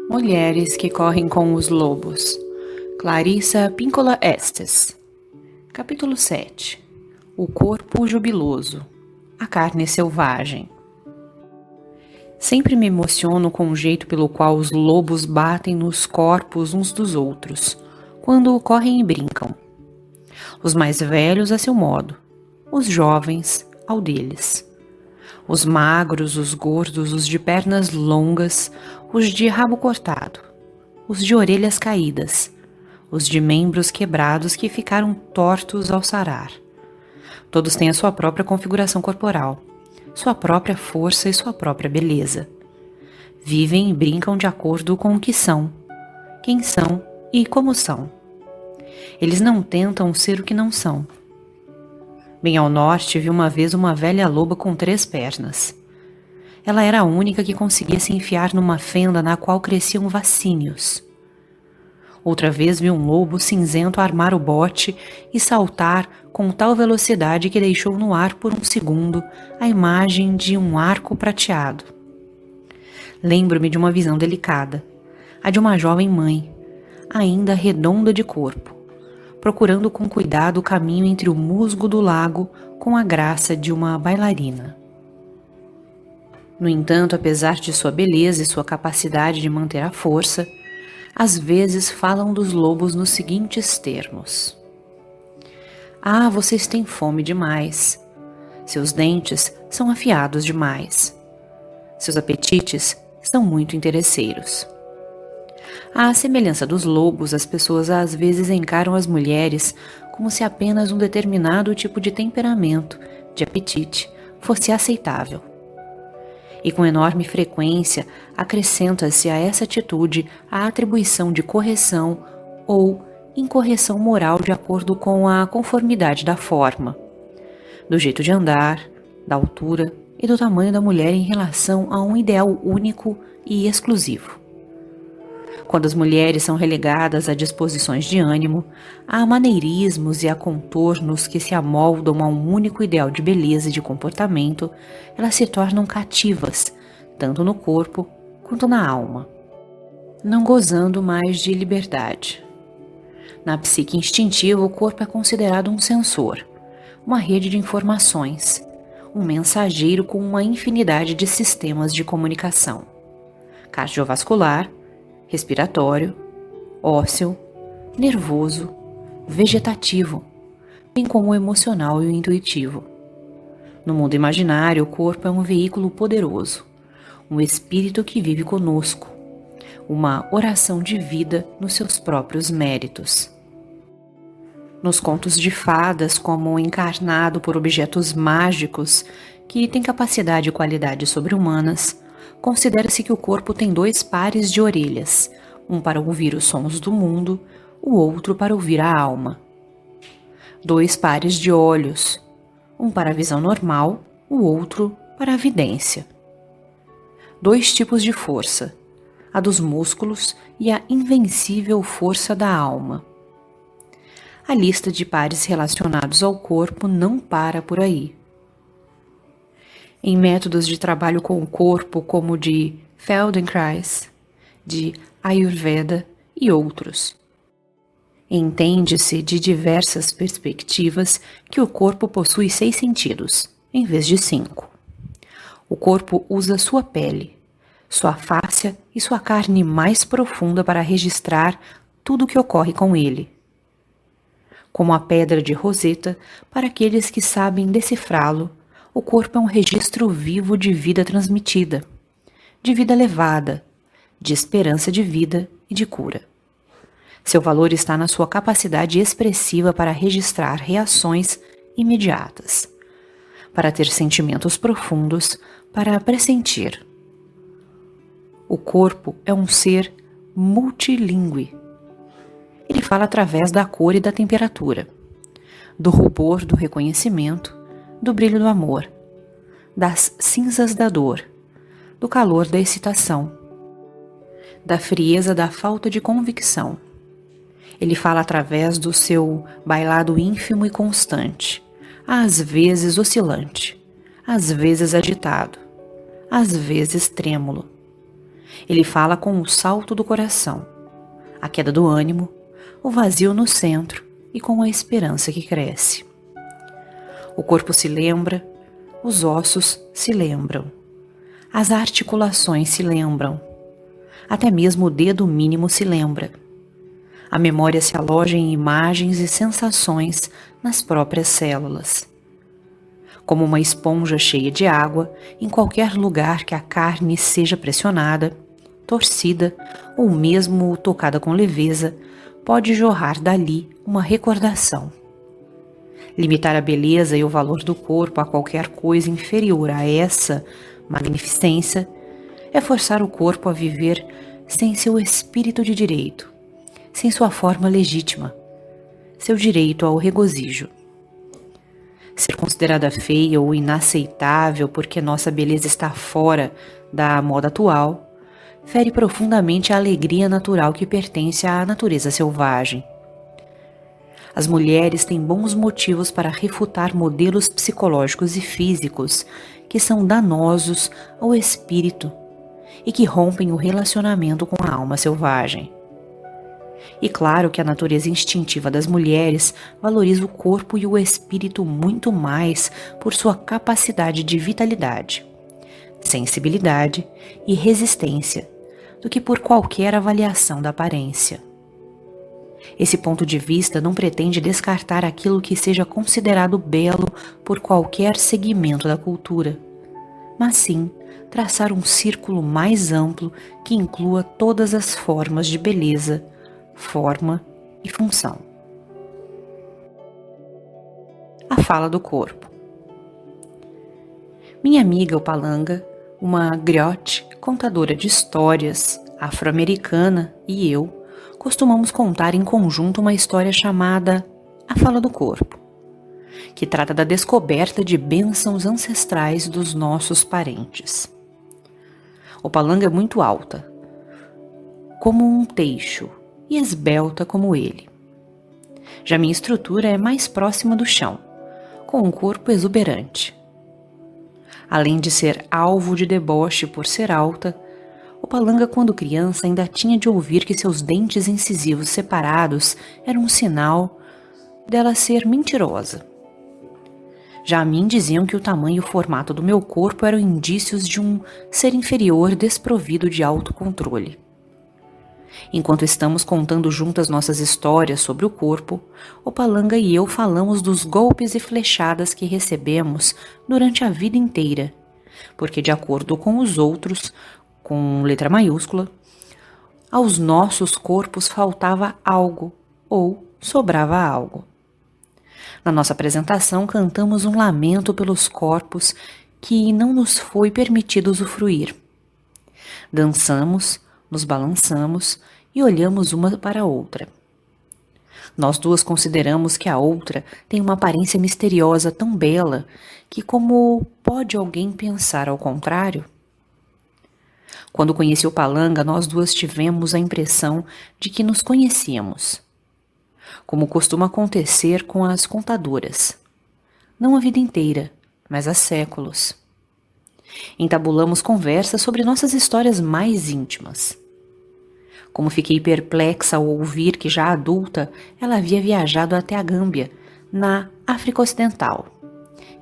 Mulheres que correm com os lobos. Clarissa Pinkola Estes. Capítulo 7. O corpo jubiloso. A carne selvagem. Sempre me emociono com o jeito pelo qual os lobos batem nos corpos uns dos outros, quando correm e brincam. Os mais velhos a seu modo, os jovens ao deles. Os magros, os gordos, os de pernas longas, os de rabo cortado, os de orelhas caídas, os de membros quebrados que ficaram tortos ao sarar. Todos têm a sua própria configuração corporal, sua própria força e sua própria beleza. Vivem e brincam de acordo com o que são, quem são e como são. Eles não tentam ser o que não são. Bem ao norte, vi uma vez uma velha loba com 3 pernas. Ela era a única que conseguia se enfiar numa fenda na qual cresciam vacínios. Outra vez vi um lobo cinzento armar o bote e saltar com tal velocidade que deixou no ar por um segundo a imagem de um arco prateado. Lembro-me de uma visão delicada, a de uma jovem mãe, ainda redonda de corpo, procurando com cuidado o caminho entre o musgo do lago com a graça de uma bailarina. No entanto, apesar de sua beleza e sua capacidade de manter a força, às vezes falam dos lobos nos seguintes termos: "Ah, vocês têm fome demais. Seus dentes são afiados demais. Seus apetites são muito interesseiros." À semelhança dos lobos, as pessoas às vezes encaram as mulheres como se apenas um determinado tipo de temperamento, de apetite, fosse aceitável. E com enorme frequência acrescenta-se a essa atitude a atribuição de correção ou incorreção moral de acordo com a conformidade da forma, do jeito de andar, da altura e do tamanho da mulher em relação a um ideal único e exclusivo. Quando as mulheres são relegadas a disposições de ânimo, a maneirismos e a contornos que se amoldam a um único ideal de beleza e de comportamento, elas se tornam cativas, tanto no corpo quanto na alma, não gozando mais de liberdade. Na psique instintiva, o corpo é considerado um sensor, uma rede de informações, um mensageiro com uma infinidade de sistemas de comunicação: cardiovascular, respiratório, ósseo, nervoso, vegetativo, bem como o emocional e o intuitivo. No mundo imaginário, o corpo é um veículo poderoso, um espírito que vive conosco, uma oração de vida nos seus próprios méritos. Nos contos de fadas, como encarnado por objetos mágicos que têm capacidade e qualidades sobre-humanas, considera-se que o corpo tem 2 pares de orelhas, um para ouvir os sons do mundo, o outro para ouvir a alma. 2 pares de olhos, um para a visão normal, o outro para a vidência. 2 tipos de força, a dos músculos e a invencível força da alma. A lista de pares relacionados ao corpo não para por aí. Em métodos de trabalho com o corpo, como o de Feldenkrais, de Ayurveda e outros, entende-se de diversas perspectivas que o corpo possui 6 sentidos, em vez de 5. O corpo usa sua pele, sua fáscia e sua carne mais profunda para registrar tudo o que ocorre com ele. Como a pedra de Roseta, para aqueles que sabem decifrá-lo, o corpo é um registro vivo de vida transmitida, de vida levada, de esperança de vida e de cura. Seu valor está na sua capacidade expressiva para registrar reações imediatas, para ter sentimentos profundos, para pressentir. O corpo é um ser multilingüe. Ele fala através da cor e da temperatura, do rubor do reconhecimento, do brilho do amor, das cinzas da dor, do calor da excitação, da frieza da falta de convicção. Ele fala através do seu bailado ínfimo e constante, às vezes oscilante, às vezes agitado, às vezes trêmulo. Ele fala com o salto do coração, a queda do ânimo, o vazio no centro e com a esperança que cresce. O corpo se lembra, os ossos se lembram, as articulações se lembram, até mesmo o dedo mínimo se lembra. A memória se aloja em imagens e sensações nas próprias células. Como uma esponja cheia de água, em qualquer lugar que a carne seja pressionada, torcida ou mesmo tocada com leveza, pode jorrar dali uma recordação. Limitar a beleza e o valor do corpo a qualquer coisa inferior a essa magnificência é forçar o corpo a viver sem seu espírito de direito, sem sua forma legítima, seu direito ao regozijo. Ser considerada feia ou inaceitável porque nossa beleza está fora da moda atual fere profundamente a alegria natural que pertence à natureza selvagem. As mulheres têm bons motivos para refutar modelos psicológicos e físicos que são danosos ao espírito e que rompem o relacionamento com a alma selvagem. E claro que a natureza instintiva das mulheres valoriza o corpo e o espírito muito mais por sua capacidade de vitalidade, sensibilidade e resistência do que por qualquer avaliação da aparência. Esse ponto de vista não pretende descartar aquilo que seja considerado belo por qualquer segmento da cultura, mas sim traçar um círculo mais amplo que inclua todas as formas de beleza, forma e função. A fala do corpo. Minha amiga Upalanga, uma griote contadora de histórias afro-americana, e eu costumamos contar em conjunto uma história chamada A Fala do Corpo, que trata da descoberta de bênçãos ancestrais dos nossos parentes. Upalanga é muito alta, como um teixo, e esbelta como ele. Já minha estrutura é mais próxima do chão, com um corpo exuberante. Além de ser alvo de deboche por ser alta, Upalanga, quando criança, ainda tinha de ouvir que seus dentes incisivos separados eram um sinal dela ser mentirosa. Já a mim diziam que o tamanho e o formato do meu corpo eram indícios de um ser inferior desprovido de autocontrole. Enquanto estamos contando juntas nossas histórias sobre o corpo, Upalanga e eu falamos dos golpes e flechadas que recebemos durante a vida inteira, porque, de acordo com os outros, com letra maiúscula, aos nossos corpos faltava algo ou sobrava algo. Na nossa apresentação, cantamos um lamento pelos corpos que não nos foi permitido usufruir. Dançamos, nos balançamos e olhamos uma para a outra. Nós duas consideramos que a outra tem uma aparência misteriosa tão bela que como pode alguém pensar ao contrário? Quando conheci Upalanga, nós duas tivemos a impressão de que nos conhecíamos, como costuma acontecer com as contadoras, não a vida inteira, mas há séculos. Entabulamos conversas sobre nossas histórias mais íntimas. Como fiquei perplexa ao ouvir que, já adulta, ela havia viajado até a Gâmbia, na África Ocidental,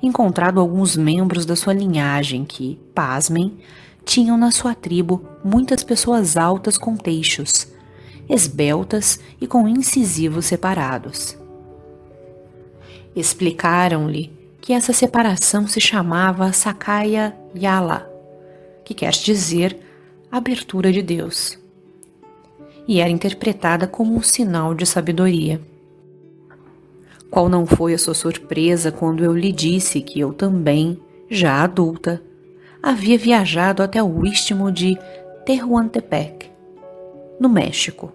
encontrado alguns membros da sua linhagem que, pasmem, tinham na sua tribo muitas pessoas altas com teixos, esbeltas e com incisivos separados. Explicaram-lhe que essa separação se chamava Sakaya Yala, que quer dizer abertura de Deus, e era interpretada como um sinal de sabedoria. Qual não foi a sua surpresa quando eu lhe disse que eu também, já adulta, havia viajado até o istmo de Tehuantepec, no México,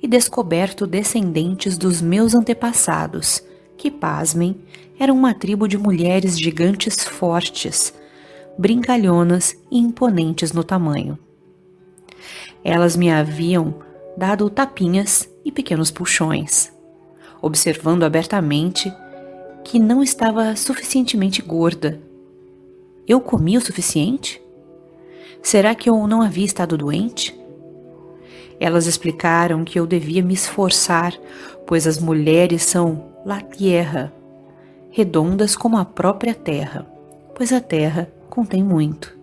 e descoberto descendentes dos meus antepassados, que, pasmem, eram uma tribo de mulheres gigantes fortes, brincalhonas e imponentes no tamanho. Elas me haviam dado tapinhas e pequenos puxões, observando abertamente que não estava suficientemente gorda. Eu comia o suficiente? Será que eu não havia estado doente? Elas explicaram que eu devia me esforçar, pois as mulheres são la tierra, redondas como a própria terra, pois a terra contém muito.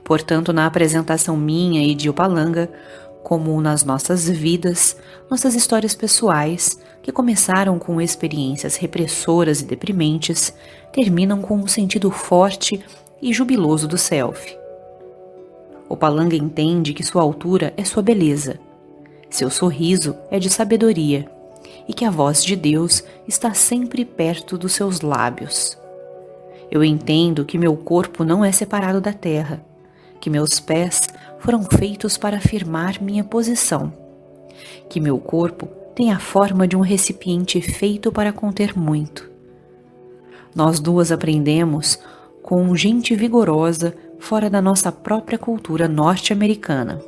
Portanto, na apresentação minha e de Upalanga, como nas nossas vidas, nossas histórias pessoais, que começaram com experiências repressoras e deprimentes, terminam com um sentido forte e jubiloso do self. Upalanga entende que sua altura é sua beleza, seu sorriso é de sabedoria e que a voz de Deus está sempre perto dos seus lábios. Eu entendo que meu corpo não é separado da terra, que meus pés foram feitos para afirmar minha posição, que meu corpo tem a forma de um recipiente feito para conter muito. Nós duas aprendemos com gente vigorosa fora da nossa própria cultura norte-americana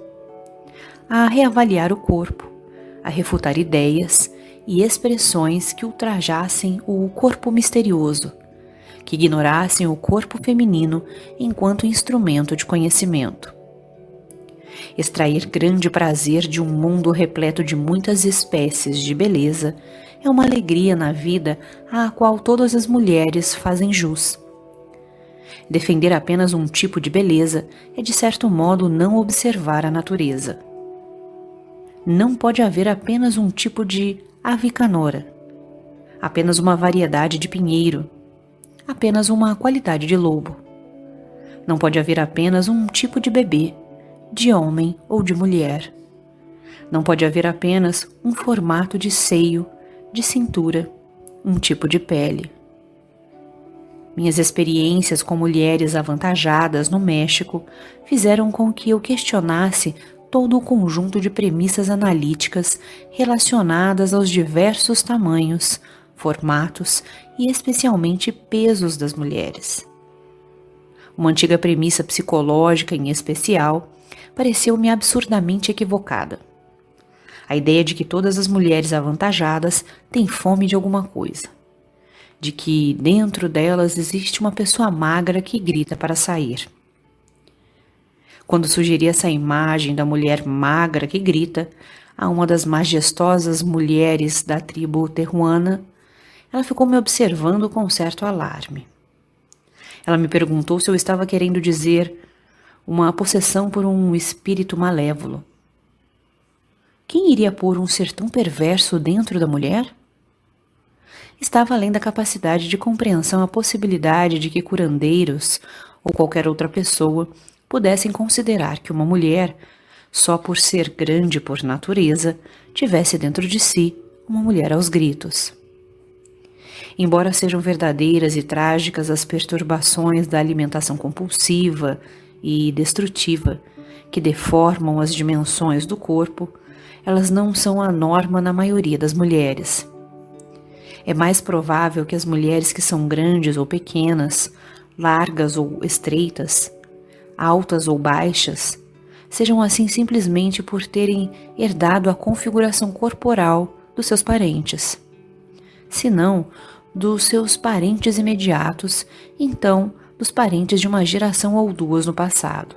a reavaliar o corpo, a refutar ideias e expressões que ultrajassem o corpo misterioso, que ignorassem o corpo feminino enquanto instrumento de conhecimento. Extrair grande prazer de um mundo repleto de muitas espécies de beleza é uma alegria na vida à qual todas as mulheres fazem jus. Defender apenas um tipo de beleza é, de certo modo, não observar a natureza. Não pode haver apenas um tipo de ave canora, apenas uma variedade de pinheiro, apenas uma qualidade de lobo. Não pode haver apenas um tipo de bebê, de homem ou de mulher. Não pode haver apenas um formato de seio, de cintura, um tipo de pele. Minhas experiências com mulheres avantajadas no México fizeram com que eu questionasse todo o conjunto de premissas analíticas relacionadas aos diversos tamanhos, formatos e especialmente pesos das mulheres. Uma antiga premissa psicológica, em especial, pareceu-me absurdamente equivocada. A ideia de que todas as mulheres avantajadas têm fome de alguma coisa, de que dentro delas existe uma pessoa magra que grita para sair. Quando sugeri essa imagem da mulher magra que grita a uma das majestosas mulheres da tribo terruana, ela ficou me observando com certo alarme. Ela me perguntou se eu estava querendo dizer uma possessão por um espírito malévolo. Quem iria pôr um ser tão perverso dentro da mulher? Estava além da capacidade de compreensão a possibilidade de que curandeiros ou qualquer outra pessoa pudessem considerar que uma mulher, só por ser grande por natureza, tivesse dentro de si uma mulher aos gritos. Embora sejam verdadeiras e trágicas as perturbações da alimentação compulsiva e destrutiva que deformam as dimensões do corpo, elas não são a norma na maioria das mulheres. É mais provável que as mulheres que são grandes ou pequenas, largas ou estreitas, altas ou baixas, sejam assim simplesmente por terem herdado a configuração corporal dos seus parentes. Se não, dos seus parentes imediatos, então dos parentes de uma geração ou duas no passado.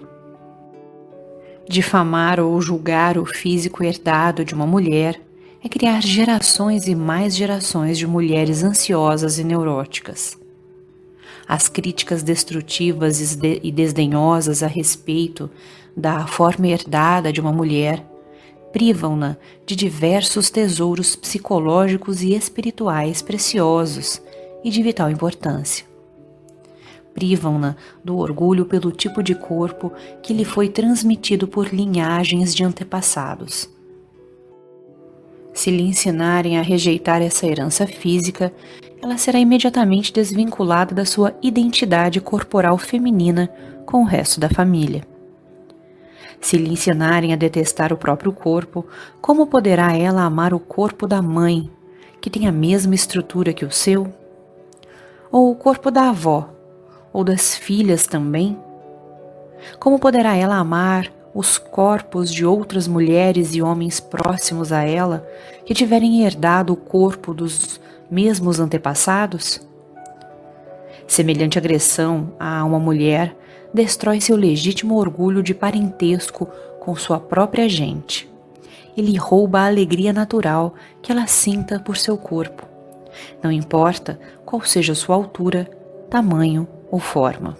Difamar ou julgar o físico herdado de uma mulher é criar gerações e mais gerações de mulheres ansiosas e neuróticas. As críticas destrutivas e desdenhosas a respeito da forma herdada de uma mulher privam-na de diversos tesouros psicológicos e espirituais preciosos e de vital importância. Privam-na do orgulho pelo tipo de corpo que lhe foi transmitido por linhagens de antepassados. Se lhe ensinarem a rejeitar essa herança física, ela será imediatamente desvinculada da sua identidade corporal feminina com o resto da família. Se lhe ensinarem a detestar o próprio corpo, como poderá ela amar o corpo da mãe, que tem a mesma estrutura que o seu? Ou o corpo da avó, ou das filhas também? Como poderá ela amar os corpos de outras mulheres e homens próximos a ela, que tiverem herdado o corpo dos mesmos antepassados? Semelhante agressão a uma mulher destrói seu legítimo orgulho de parentesco com sua própria gente. Ele rouba a alegria natural que ela sinta por seu corpo, não importa qual seja sua altura, tamanho ou forma.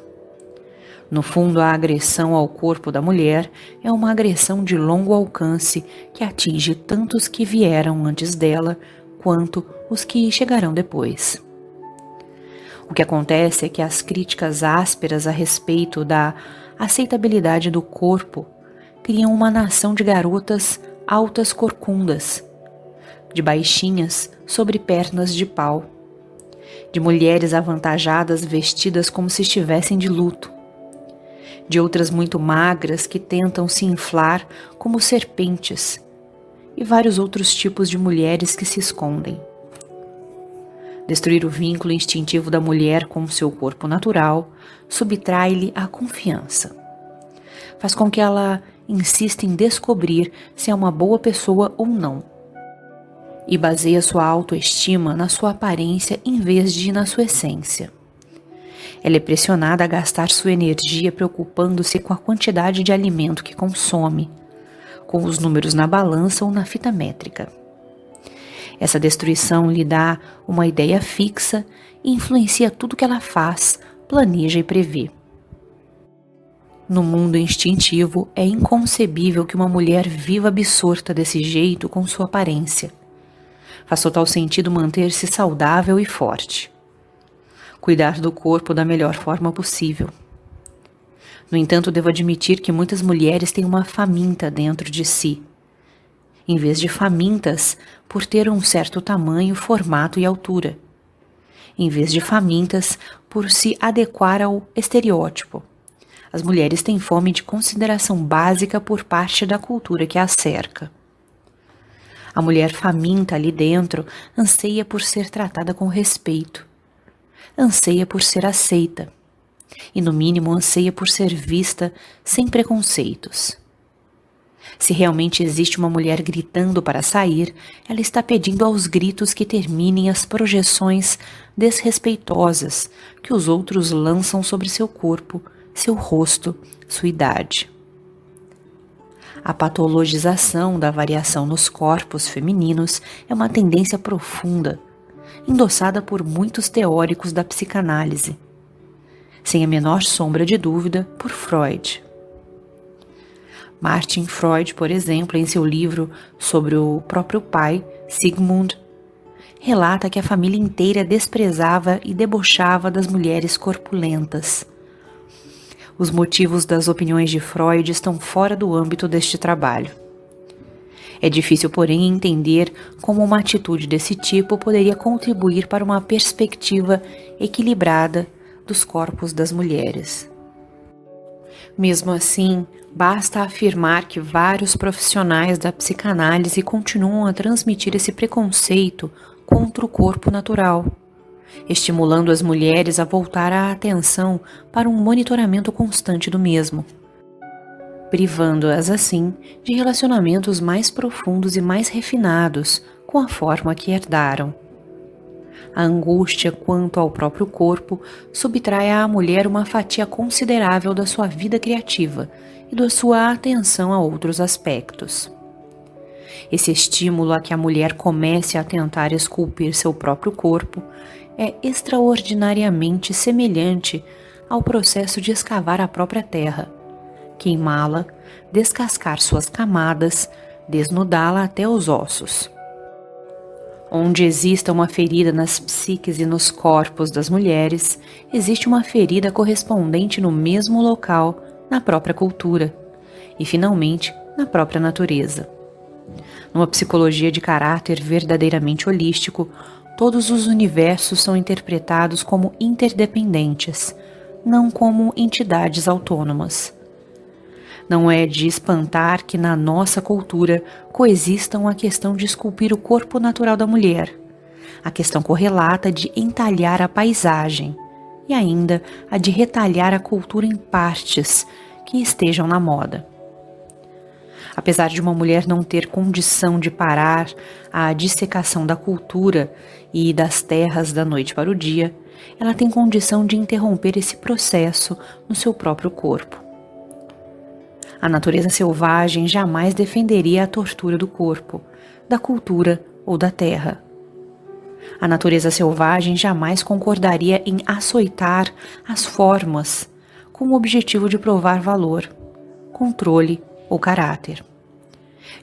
No fundo, a agressão ao corpo da mulher é uma agressão de longo alcance que atinge tanto os que vieram antes dela quanto os que chegarão depois. O que acontece é que as críticas ásperas a respeito da aceitabilidade do corpo criam uma nação de garotas altas corcundas, de baixinhas sobre pernas de pau, de mulheres avantajadas vestidas como se estivessem de luto, de outras muito magras que tentam se inflar como serpentes, e vários outros tipos de mulheres que se escondem. Destruir o vínculo instintivo da mulher com seu corpo natural subtrai-lhe a confiança. Faz com que ela insista em descobrir se é uma boa pessoa ou não, e baseia sua autoestima na sua aparência em vez de na sua essência. Ela é pressionada a gastar sua energia preocupando-se com a quantidade de alimento que consome, com os números na balança ou na fita métrica. Essa destruição lhe dá uma ideia fixa e influencia tudo que ela faz, planeja e prevê. No mundo instintivo, é inconcebível que uma mulher viva absorta desse jeito com sua aparência. Faz total sentido manter-se saudável e forte. Cuidar do corpo da melhor forma possível. No entanto, devo admitir que muitas mulheres têm uma faminta dentro de si, em vez de famintas por ter um certo tamanho, formato e altura, em vez de famintas por se adequar ao estereótipo. As mulheres têm fome de consideração básica por parte da cultura que as cerca. A mulher faminta ali dentro anseia por ser tratada com respeito, anseia por ser aceita e, no mínimo, anseia por ser vista sem preconceitos. Se realmente existe uma mulher gritando para sair, ela está pedindo aos gritos que terminem as projeções desrespeitosas que os outros lançam sobre seu corpo, seu rosto, sua idade. A patologização da variação nos corpos femininos é uma tendência profunda, endossada por muitos teóricos da psicanálise, sem a menor sombra de dúvida por Freud. Martin Freud, por exemplo, em seu livro sobre o próprio pai, Sigmund, relata que a família inteira desprezava e debochava das mulheres corpulentas. Os motivos das opiniões de Freud estão fora do âmbito deste trabalho. É difícil, porém, entender como uma atitude desse tipo poderia contribuir para uma perspectiva equilibrada dos corpos das mulheres. Mesmo assim, basta afirmar que vários profissionais da psicanálise continuam a transmitir esse preconceito contra o corpo natural, estimulando as mulheres a voltar a atenção para um monitoramento constante do mesmo, privando-as assim de relacionamentos mais profundos e mais refinados com a forma que herdaram. A angústia quanto ao próprio corpo subtrai à mulher uma fatia considerável da sua vida criativa e da sua atenção a outros aspectos. Esse estímulo a que a mulher comece a tentar esculpir seu próprio corpo é extraordinariamente semelhante ao processo de escavar a própria terra, queimá-la, descascar suas camadas, desnudá-la até os ossos. Onde exista uma ferida nas psiques e nos corpos das mulheres, existe uma ferida correspondente no mesmo local, na própria cultura e, finalmente, na própria natureza. Numa psicologia de caráter verdadeiramente holístico, todos os universos são interpretados como interdependentes, não como entidades autônomas. Não é de espantar que na nossa cultura coexistam a questão de esculpir o corpo natural da mulher, a questão correlata de entalhar a paisagem e ainda a de retalhar a cultura em partes que estejam na moda. Apesar de uma mulher não ter condição de parar a dissecação da cultura e das terras da noite para o dia, ela tem condição de interromper esse processo no seu próprio corpo. A natureza selvagem jamais defenderia a tortura do corpo, da cultura ou da terra. A natureza selvagem jamais concordaria em açoitar as formas com o objetivo de provar valor, controle ou caráter,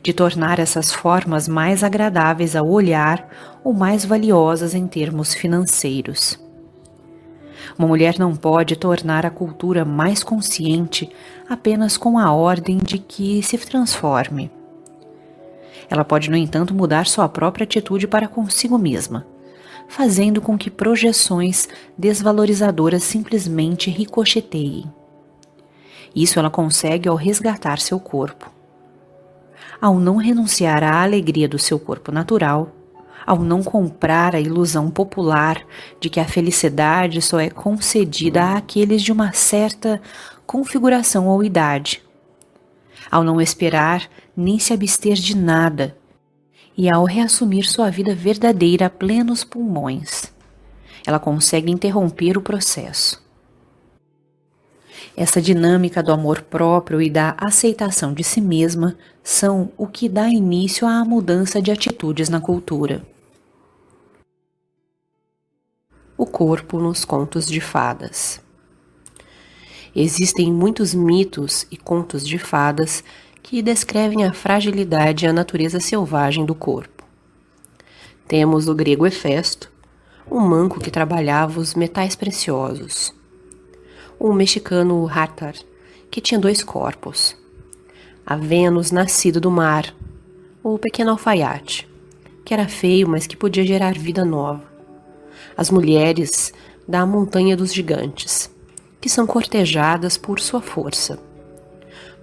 de tornar essas formas mais agradáveis ao olhar ou mais valiosas em termos financeiros. Uma mulher não pode tornar a cultura mais consciente apenas com a ordem de que se transforme. Ela pode, no entanto, mudar sua própria atitude para consigo mesma, fazendo com que projeções desvalorizadoras simplesmente ricocheteiem. Isso ela consegue ao resgatar seu corpo. Ao não renunciar à alegria do seu corpo natural, ao não comprar a ilusão popular de que a felicidade só é concedida àqueles de uma certa configuração ou idade, ao não esperar nem se abster de nada, e ao reassumir sua vida verdadeira a plenos pulmões, ela consegue interromper o processo. Essa dinâmica do amor próprio e da aceitação de si mesma são o que dá início à mudança de atitudes na cultura. O corpo nos contos de fadas. Existem muitos mitos e contos de fadas que descrevem a fragilidade e a natureza selvagem do corpo. Temos o grego Hefesto, um manco que trabalhava os metais preciosos. O mexicano Hathor, que tinha 2 corpos. A Vênus nascida do mar, o pequeno alfaiate, que era feio, mas que podia gerar vida nova. As mulheres da montanha dos gigantes, que são cortejadas por sua força.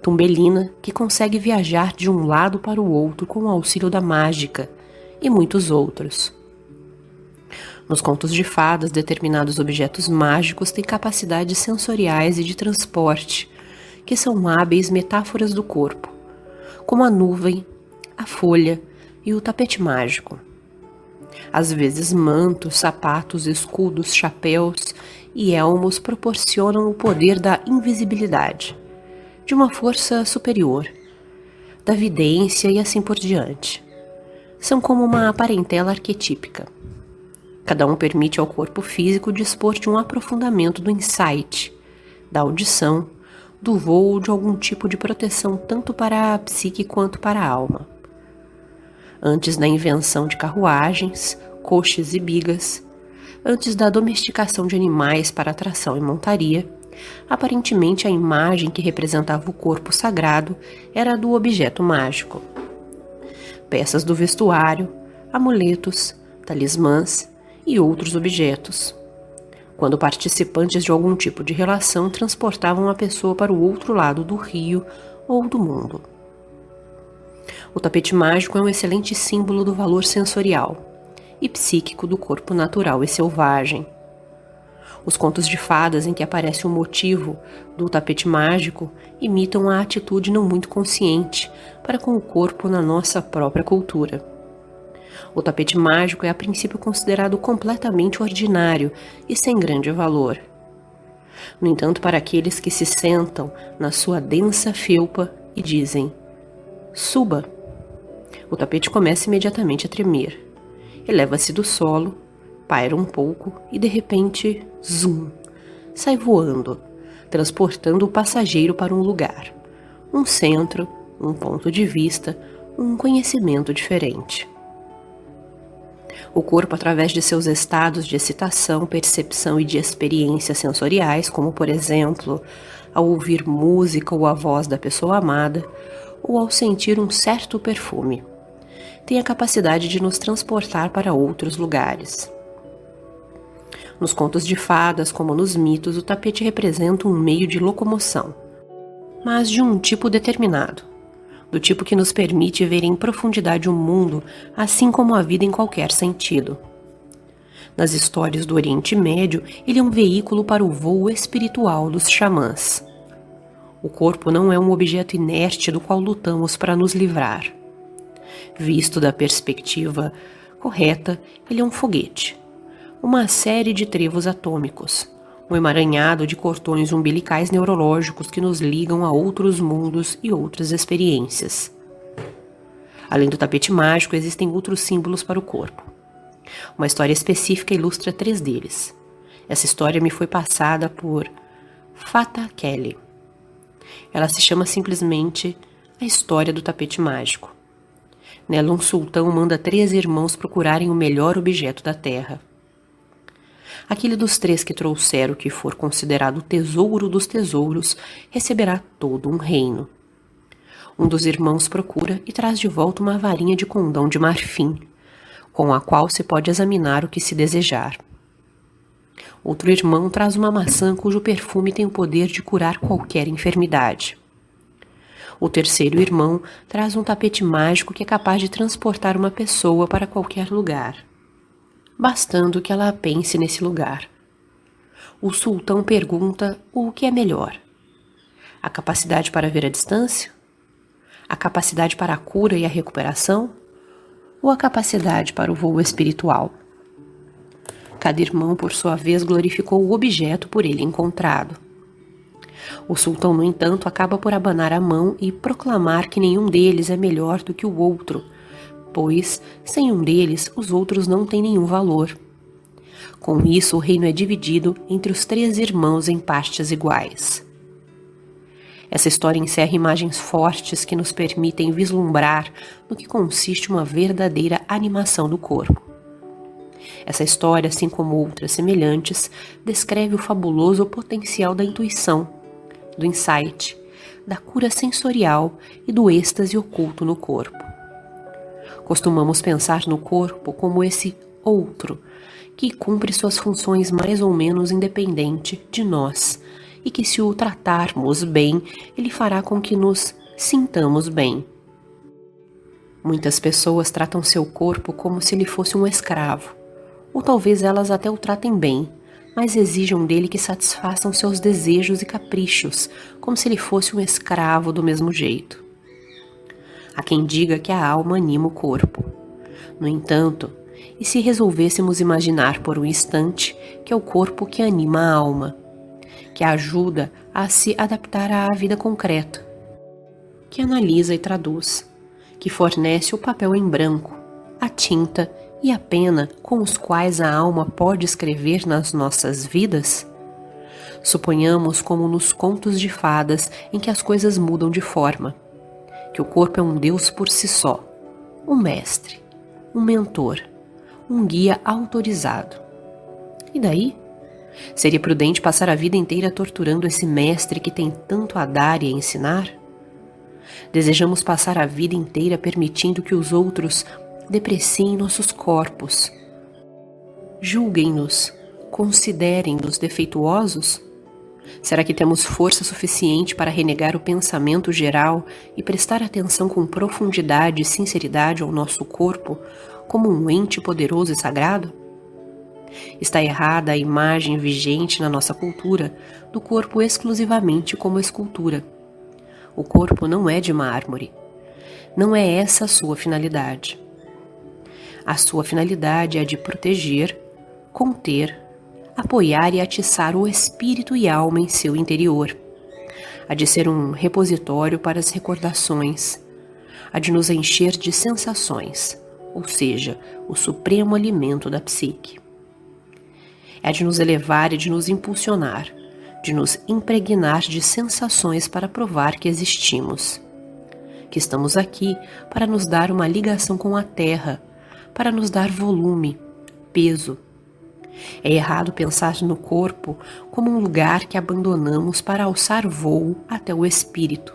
Tumbelina, que consegue viajar de um lado para o outro com o auxílio da mágica, e muitos outros. Nos contos de fadas, determinados objetos mágicos têm capacidades sensoriais e de transporte, que são hábeis metáforas do corpo, como a nuvem, a folha e o tapete mágico. Às vezes mantos, sapatos, escudos, chapéus e elmos proporcionam o poder da invisibilidade, de uma força superior, da vidência e assim por diante. São como uma parentela arquetípica. Cada um permite ao corpo físico dispor de um aprofundamento do insight, da audição, do voo ou de algum tipo de proteção tanto para a psique quanto para a alma. Antes da invenção de carruagens, coches e bigas, antes da domesticação de animais para tração e montaria, aparentemente a imagem que representava o corpo sagrado era a do objeto mágico. Peças do vestuário, amuletos, talismãs e outros objetos, quando participantes de algum tipo de relação transportavam a pessoa para o outro lado do rio ou do mundo. O tapete mágico é um excelente símbolo do valor sensorial e psíquico do corpo natural e selvagem. Os contos de fadas em que aparece o motivo do tapete mágico imitam a atitude não muito consciente para com o corpo na nossa própria cultura. O tapete mágico é a princípio considerado completamente ordinário e sem grande valor. No entanto, para aqueles que se sentam na sua densa felpa e dizem "suba", o tapete começa imediatamente a tremer. Eleva-se do solo, paira um pouco e de repente, zum, sai voando, transportando o passageiro para um lugar, um centro, um ponto de vista, um conhecimento diferente. O corpo, através de seus estados de excitação, percepção e de experiências sensoriais, como por exemplo, ao ouvir música ou a voz da pessoa amada, ou ao sentir um certo perfume, tem a capacidade de nos transportar para outros lugares. Nos contos de fadas, como nos mitos, o tapete representa um meio de locomoção, mas de um tipo determinado, do tipo que nos permite ver em profundidade o mundo, assim como a vida em qualquer sentido. Nas histórias do Oriente Médio, ele é um veículo para o voo espiritual dos xamãs. O corpo não é um objeto inerte do qual lutamos para nos livrar. Visto da perspectiva correta, ele é um foguete, uma série de trevos atômicos, um emaranhado de cordões umbilicais neurológicos que nos ligam a outros mundos e outras experiências. Além do tapete mágico, existem outros símbolos para o corpo. Uma história específica ilustra 3 deles. Essa história me foi passada por Fatah Kelly. Ela se chama simplesmente A História do Tapete Mágico. Nela, um sultão manda 3 irmãos procurarem o melhor objeto da terra. Aquele dos 3 que trouxeram o que for considerado o tesouro dos tesouros receberá todo um reino. Um dos irmãos procura e traz de volta uma varinha de condão de marfim, com a qual se pode examinar o que se desejar. Outro irmão traz uma maçã cujo perfume tem o poder de curar qualquer enfermidade. O terceiro irmão traz um tapete mágico que é capaz de transportar uma pessoa para qualquer lugar, bastando que ela pense nesse lugar. O sultão pergunta o que é melhor: a capacidade para ver a distância? A capacidade para a cura e a recuperação? Ou a capacidade para o voo espiritual? Cada irmão, por sua vez, glorificou o objeto por ele encontrado. O sultão, no entanto, acaba por abanar a mão e proclamar que nenhum deles é melhor do que o outro, pois, sem um deles, os outros não têm nenhum valor. Com isso, o reino é dividido entre os 3 irmãos em partes iguais. Essa história encerra imagens fortes que nos permitem vislumbrar no que consiste uma verdadeira animação do corpo. Essa história, assim como outras semelhantes, descreve o fabuloso potencial da intuição, do insight, da cura sensorial e do êxtase oculto no corpo. Costumamos pensar no corpo como esse outro, que cumpre suas funções mais ou menos independente de nós, e que, se o tratarmos bem, ele fará com que nos sintamos bem. Muitas pessoas tratam seu corpo como se ele fosse um escravo, ou talvez elas até o tratem bem, mas exijam dele que satisfaçam seus desejos e caprichos, como se ele fosse um escravo do mesmo jeito. Há quem diga que a alma anima o corpo. No entanto, e se resolvêssemos imaginar por um instante que é o corpo que anima a alma, que a ajuda a se adaptar à vida concreta, que analisa e traduz, que fornece o papel em branco, a tinta e a pena com os quais a alma pode escrever nas nossas vidas? Suponhamos, como nos contos de fadas em que as coisas mudam de forma, que o corpo é um Deus por si só, um mestre, um mentor, um guia autorizado. E daí? Seria prudente passar a vida inteira torturando esse mestre que tem tanto a dar e a ensinar? Desejamos passar a vida inteira permitindo que os outros depreciem nossos corpos, julguem-nos, considerem-nos defeituosos? Será que temos força suficiente para renegar o pensamento geral e prestar atenção com profundidade e sinceridade ao nosso corpo como um ente poderoso e sagrado? Está errada a imagem vigente na nossa cultura do corpo exclusivamente como escultura. O corpo não é de mármore. Não é essa a sua finalidade. A sua finalidade é a de proteger, conter, apoiar e atiçar o espírito e alma em seu interior, a de ser um repositório para as recordações, a de nos encher de sensações, ou seja, o supremo alimento da psique. É de nos elevar e de nos impulsionar, de nos impregnar de sensações para provar que existimos, que estamos aqui para nos dar uma ligação com a terra, para nos dar volume, peso. É errado pensar no corpo como um lugar que abandonamos para alçar voo até o espírito.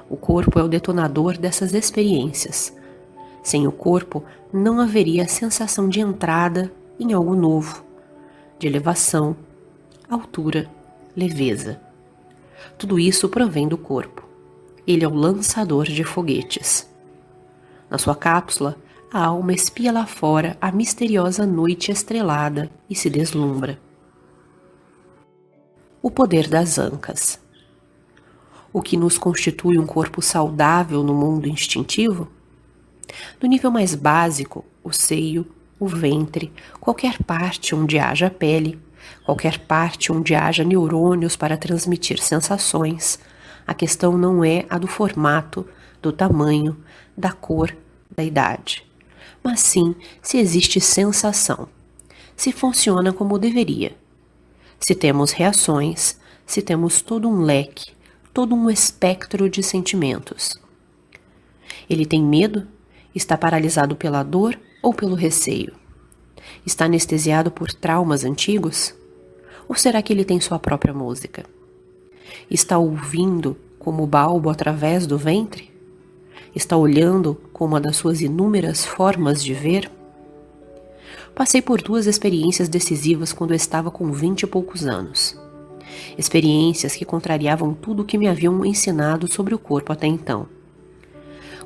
O corpo é o detonador dessas experiências. Sem o corpo, não haveria a sensação de entrada em algo novo, de elevação, altura, leveza. Tudo isso provém do corpo. Ele é o lançador de foguetes. Na sua cápsula, a alma espia lá fora a misteriosa noite estrelada e se deslumbra. O poder das ancas. O que nos constitui um corpo saudável no mundo instintivo? No nível mais básico, o seio, o ventre, qualquer parte onde haja pele, qualquer parte onde haja neurônios para transmitir sensações, a questão não é a do formato, do tamanho, da cor, da idade, mas sim se existe sensação, se funciona como deveria, se temos reações, se temos todo um leque, todo um espectro de sentimentos. Ele tem medo? Está paralisado pela dor ou pelo receio? Está anestesiado por traumas antigos? Ou será que ele tem sua própria música? Está ouvindo como o balbo através do ventre? Está olhando com uma das suas inúmeras formas de ver? Passei por 2 experiências decisivas quando eu estava com 20 e poucos anos. Experiências que contrariavam tudo o que me haviam ensinado sobre o corpo até então.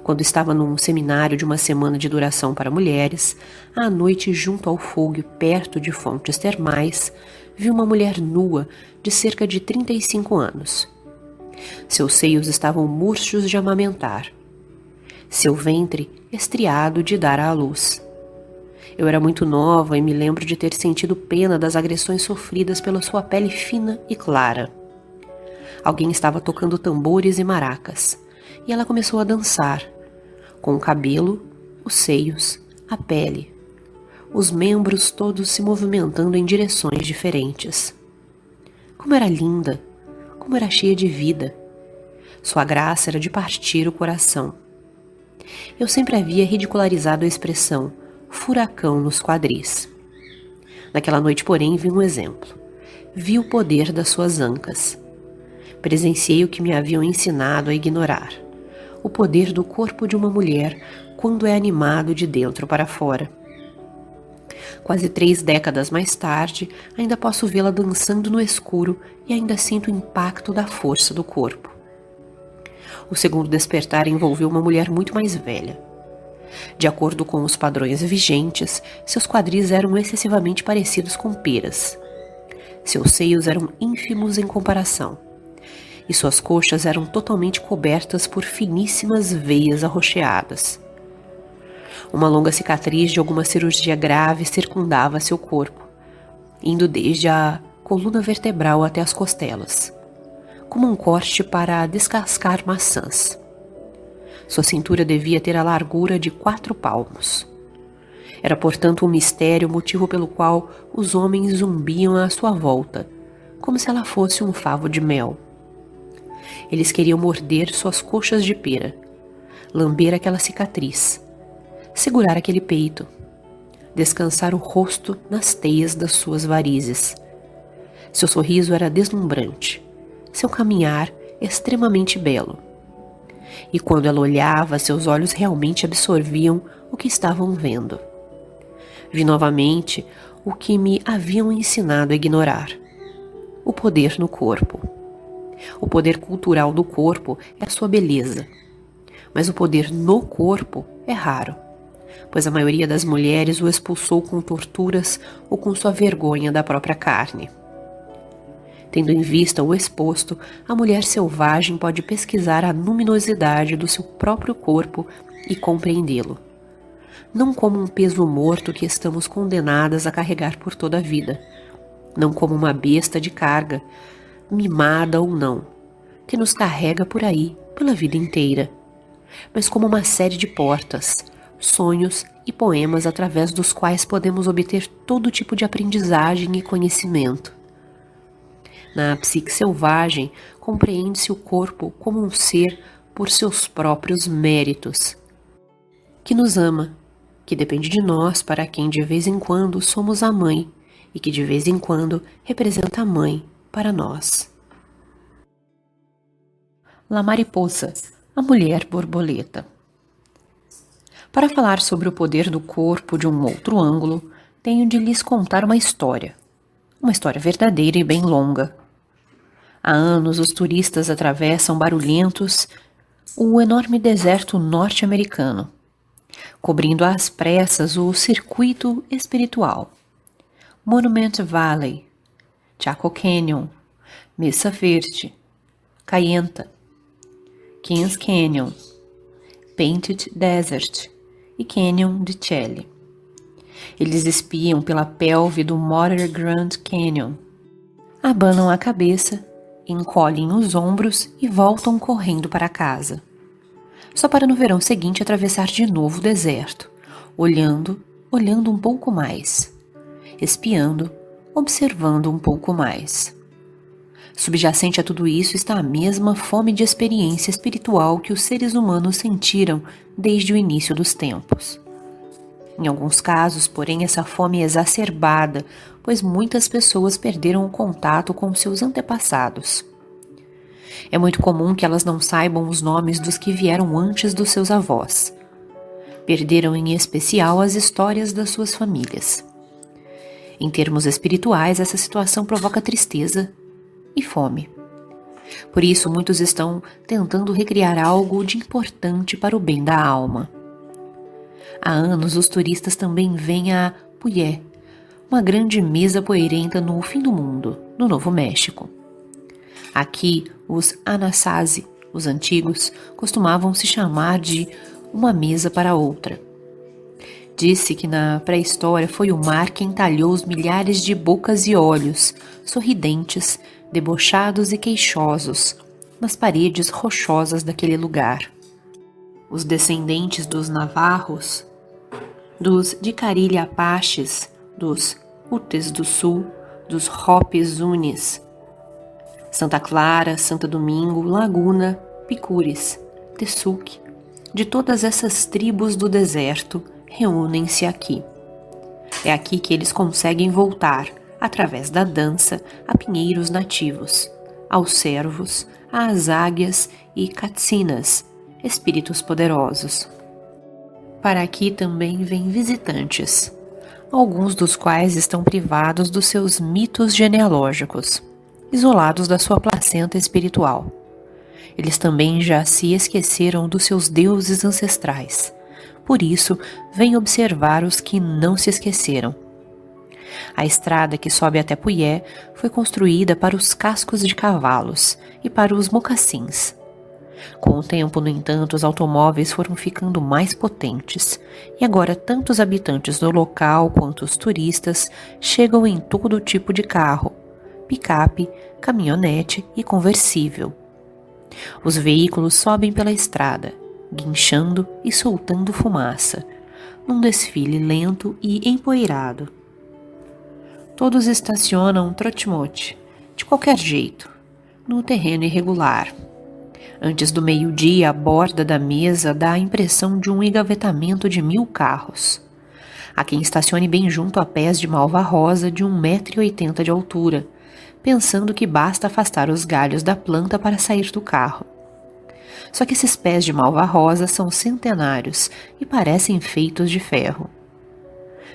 Quando estava num seminário de uma semana de duração para mulheres, à noite junto ao fogo perto de fontes termais, vi uma mulher nua de cerca de 35 anos. Seus seios estavam murchos de amamentar. Seu ventre estriado de dar à luz. Eu era muito nova e me lembro de ter sentido pena das agressões sofridas pela sua pele fina e clara. Alguém estava tocando tambores e maracas, e ela começou a dançar, com o cabelo, os seios, a pele, os membros todos se movimentando em direções diferentes. Como era linda, como era cheia de vida. Sua graça era de partir o coração. Eu sempre havia ridicularizado a expressão furacão nos quadris. Naquela noite, porém, vi um exemplo. Vi o poder das suas ancas. Presenciei o que me haviam ensinado a ignorar. O poder do corpo de uma mulher quando é animado de dentro para fora. Quase 3 décadas mais tarde, ainda posso vê-la dançando no escuro e ainda sinto o impacto da força do corpo. O segundo despertar envolveu uma mulher muito mais velha. De acordo com os padrões vigentes, seus quadris eram excessivamente parecidos com peras. Seus seios eram ínfimos em comparação. E suas coxas eram totalmente cobertas por finíssimas veias arroxeadas. Uma longa cicatriz de alguma cirurgia grave circundava seu corpo, indo desde a coluna vertebral até as costelas, como um corte para descascar maçãs. Sua cintura devia ter a largura de 4 palmos. Era, portanto, um mistério, o motivo pelo qual os homens zumbiam à sua volta, como se ela fosse um favo de mel. Eles queriam morder suas coxas de pera, lamber aquela cicatriz, segurar aquele peito, descansar o rosto nas teias das suas varizes. Seu sorriso era deslumbrante, seu caminhar extremamente belo. E quando ela olhava, seus olhos realmente absorviam o que estavam vendo. Vi novamente o que me haviam ensinado a ignorar: o poder no corpo. O poder cultural do corpo é a sua beleza, mas o poder no corpo é raro, pois a maioria das mulheres o expulsou com torturas ou com sua vergonha da própria carne. Tendo em vista o exposto, a mulher selvagem pode pesquisar a luminosidade do seu próprio corpo e compreendê-lo, não como um peso morto que estamos condenadas a carregar por toda a vida, não como uma besta de carga, mimada ou não, que nos carrega por aí pela vida inteira, mas como uma série de portas, sonhos e poemas através dos quais podemos obter todo tipo de aprendizagem e conhecimento. Na psique selvagem, compreende-se o corpo como um ser por seus próprios méritos, que nos ama, que depende de nós, para quem de vez em quando somos a mãe e que de vez em quando representa a mãe para nós. La Mariposa, a mulher borboleta. Para falar sobre o poder do corpo de um outro ângulo, tenho de lhes contar uma história verdadeira e bem longa. Há anos os turistas atravessam barulhentos o enorme deserto norte-americano, cobrindo às pressas o circuito espiritual. Monument Valley, Chaco Canyon, Mesa Verde, Kayenta, Kings Canyon, Painted Desert e Canyon de Chelly. Eles espiam pela pelve do Motter Grand Canyon, abanam a cabeça, encolhem os ombros e voltam correndo para casa. Só para no verão seguinte atravessar de novo o deserto, olhando um pouco mais, espiando, observando um pouco mais. Subjacente a tudo isso está a mesma fome de experiência espiritual que os seres humanos sentiram desde o início dos tempos. Em alguns casos, porém, essa fome é exacerbada, pois muitas pessoas perderam o contato com seus antepassados. É muito comum que elas não saibam os nomes dos que vieram antes dos seus avós. Perderam em especial as histórias das suas famílias. Em termos espirituais, essa situação provoca tristeza e fome. Por isso, muitos estão tentando recriar algo de importante para o bem da alma. Há anos, os turistas também vêm a Puyé, uma grande mesa poeirenta no fim do mundo, no Novo México. Aqui, os Anasazi, os antigos, costumavam se chamar de uma mesa para outra. Disse que na pré-história foi o mar quem talhou os milhares de bocas e olhos, sorridentes, debochados e queixosos, nas paredes rochosas daquele lugar. Os descendentes dos navarros, dos de Carilha Apaches, dos Utes do Sul, dos Hopis Unis, Santa Clara, Santo Domingo, Laguna, Picures, Tesuque, de todas essas tribos do deserto, reúnem-se aqui. É aqui que eles conseguem voltar, através da dança, a pinheiros nativos, aos cervos, às águias e catsinas, espíritos poderosos. Para aqui também vêm visitantes, alguns dos quais estão privados dos seus mitos genealógicos, isolados da sua placenta espiritual. Eles também já se esqueceram dos seus deuses ancestrais. Por isso, vêm observar os que não se esqueceram. A estrada que sobe até Puyé foi construída para os cascos de cavalos e para os mocassins. Com o tempo, no entanto, os automóveis foram ficando mais potentes, e agora tanto os habitantes do local quanto os turistas chegam em todo tipo de carro, picape, caminhonete e conversível. Os veículos sobem pela estrada, guinchando e soltando fumaça, num desfile lento e empoeirado. Todos estacionam trote-mote, de qualquer jeito, no terreno irregular. Antes do meio-dia, a borda da mesa dá a impressão de um engavetamento de 1000 carros. Há quem estacione bem junto a pés de malva rosa de 1,80 m de altura, pensando que basta afastar os galhos da planta para sair do carro. Só que esses pés de malva rosa são centenários e parecem feitos de ferro.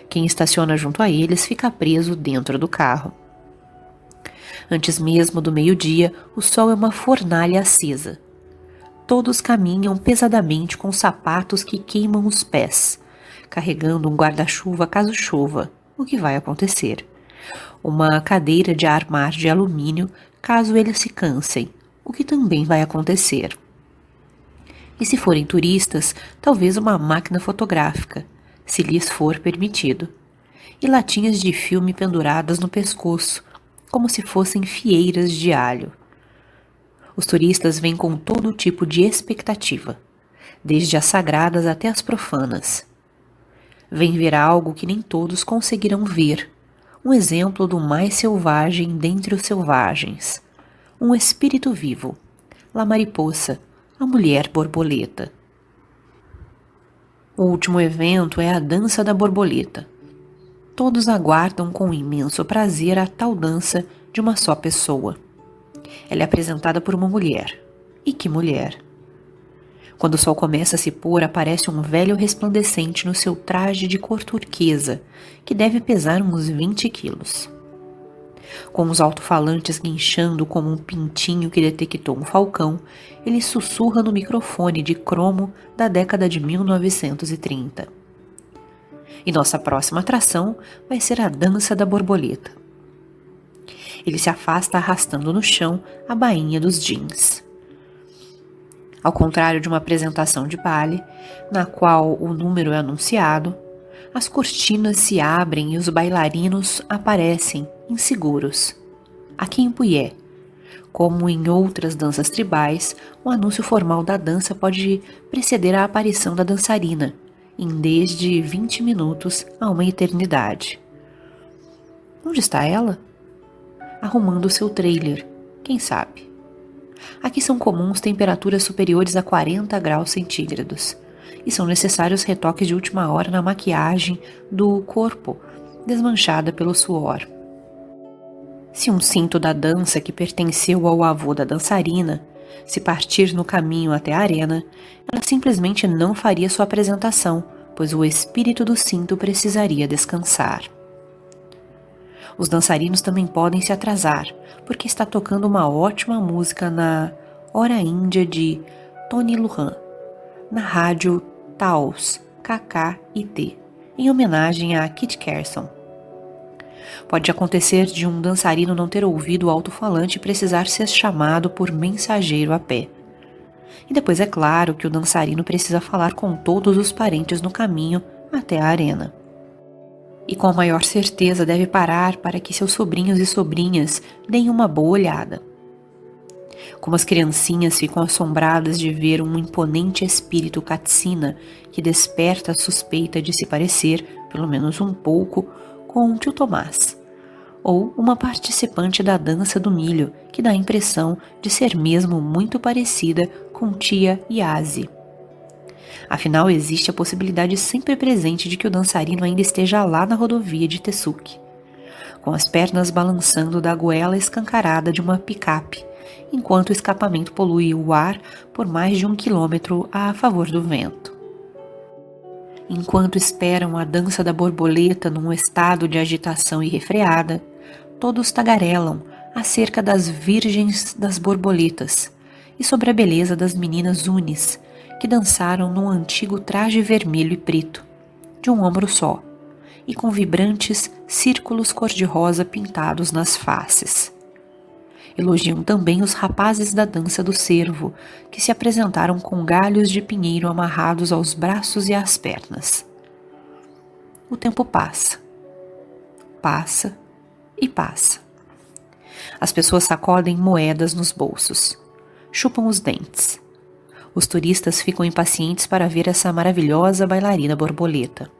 Quem estaciona junto a eles fica preso dentro do carro. Antes mesmo do meio-dia, o sol é uma fornalha acesa. Todos caminham pesadamente com sapatos que queimam os pés, carregando um guarda-chuva caso chova, o que vai acontecer. Uma cadeira de armar de alumínio caso eles se cansem, o que também vai acontecer. E se forem turistas, talvez uma máquina fotográfica, se lhes for permitido, e latinhas de filme penduradas no pescoço, como se fossem fieiras de alho. Os turistas vêm com todo tipo de expectativa, desde as sagradas até as profanas. Vêm ver algo que nem todos conseguirão ver, um exemplo do mais selvagem dentre os selvagens, um espírito vivo, La Mariposa, a mulher borboleta. O último evento é a dança da borboleta. Todos aguardam com imenso prazer a tal dança de uma só pessoa. Ela é apresentada por uma mulher. E que mulher! Quando o sol começa a se pôr, aparece um velho resplandecente no seu traje de cor turquesa, que deve pesar uns 20 quilos. Com os alto-falantes guinchando como um pintinho que detectou um falcão, ele sussurra no microfone de cromo da década de 1930. E nossa próxima atração vai ser a dança da borboleta. Ele se afasta arrastando no chão a bainha dos jeans. Ao contrário de uma apresentação de baile, na qual o número é anunciado, As cortinas se abrem e os bailarinos aparecem, inseguros. Aqui em Puyé, como em outras danças tribais, o anúncio formal da dança pode preceder a aparição da dançarina, em desde 20 minutos a uma eternidade. Onde está ela? Arrumando seu trailer, quem sabe. Aqui são comuns temperaturas superiores a 40 graus centígrados, e são necessários retoques de última hora na maquiagem do corpo, desmanchada pelo suor. Se um cinto da dança que pertenceu ao avô da dançarina se partir no caminho até a arena, ela simplesmente não faria sua apresentação, pois o espírito do cinto precisaria descansar. Os dançarinos também podem se atrasar, porque está tocando uma ótima música na Hora Índia de Tony Lujan, na rádio Taos, KKIT, em homenagem a Kit Carson. Pode acontecer de um dançarino não ter ouvido o alto-falante e precisar ser chamado por mensageiro a pé. E depois é claro que o dançarino precisa falar com todos os parentes no caminho até a arena. E com a maior certeza deve parar para que seus sobrinhos e sobrinhas deem uma boa olhada. Como as criancinhas ficam assombradas de ver um imponente espírito Katsina que desperta a suspeita de se parecer, pelo menos um pouco, com Tio Tomás, ou uma participante da dança do milho que dá a impressão de ser mesmo muito parecida com Tia Yazi. Afinal, existe a possibilidade sempre presente de que o dançarino ainda esteja lá na rodovia de Tesuque, com as pernas balançando da goela escancarada de uma picape, enquanto o escapamento polui o ar por mais de 1 quilômetro a favor do vento. Enquanto esperam a dança da borboleta num estado de agitação irrefreada, todos tagarelam acerca das virgens das borboletas e sobre a beleza das meninas unis, que dançaram num antigo traje vermelho e preto, de um ombro só, e com vibrantes círculos cor-de-rosa pintados nas faces. Elogiam também os rapazes da dança do cervo, que se apresentaram com galhos de pinheiro amarrados aos braços e às pernas. O tempo passa. Passa e passa. As pessoas sacodem moedas nos bolsos, chupam os dentes. Os turistas ficam impacientes para ver essa maravilhosa bailarina borboleta.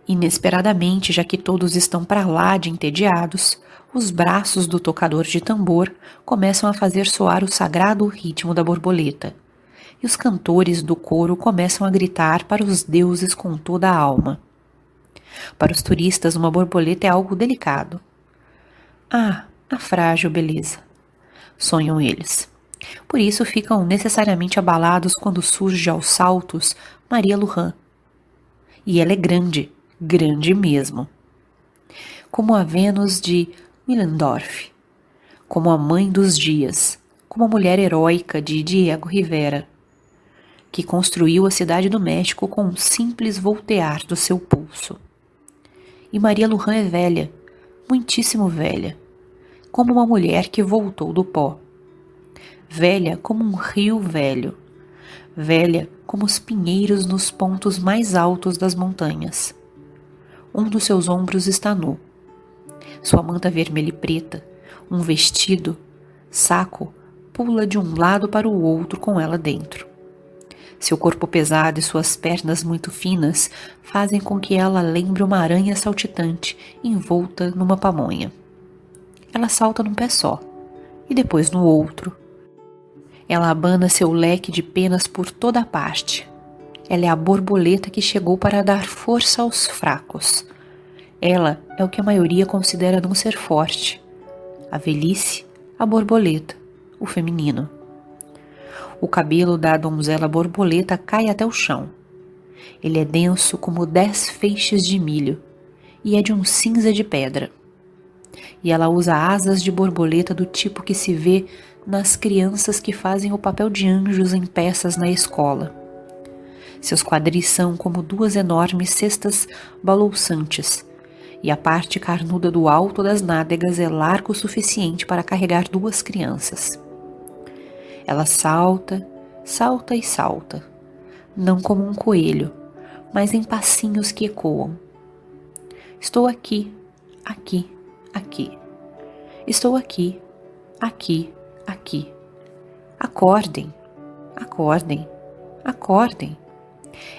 Inesperadamente, já que todos estão para lá de entediados, os braços do tocador de tambor começam a fazer soar o sagrado ritmo da borboleta, e os cantores do coro começam a gritar para os deuses com toda a alma. Para os turistas, uma borboleta é algo delicado. Ah, a frágil beleza, sonham eles. Por isso ficam necessariamente abalados quando surge aos saltos Maria Lujan. E ela é grande, grande mesmo. Como a Vênus de Willendorf, como a mãe dos dias, como a mulher heróica de Diego Rivera, que construiu a cidade do México com um simples voltear do seu pulso. E Maria Lujan é velha, muitíssimo velha, como uma mulher que voltou do pó. Velha como um rio velho, velha como os pinheiros nos pontos mais altos das montanhas. Um dos seus ombros está nu. Sua manta vermelha e preta, um vestido, saco, pula de um lado para o outro com ela dentro. Seu corpo pesado e suas pernas muito finas fazem com que ela lembre uma aranha saltitante envolta numa pamonha. Ela salta num pé só, e depois no outro. Ela abana seu leque de penas por toda a parte. Ela é a borboleta que chegou para dar força aos fracos. Ela é o que a maioria considera não ser forte. A velhice, a borboleta, o feminino. O cabelo da donzela borboleta cai até o chão. Ele é denso como 10 feixes de milho e é de um cinza de pedra. E ela usa asas de borboleta do tipo que se vê nas crianças que fazem o papel de anjos em peças na escola. Seus quadris são como 2 enormes cestas balouçantes, e a parte carnuda do alto das nádegas é larga o suficiente para carregar 2 crianças. Ela salta, salta e salta, não como um coelho, mas em passinhos que ecoam. Estou aqui, aqui, aqui. Estou aqui, aqui, aqui. Acordem, acordem, acordem.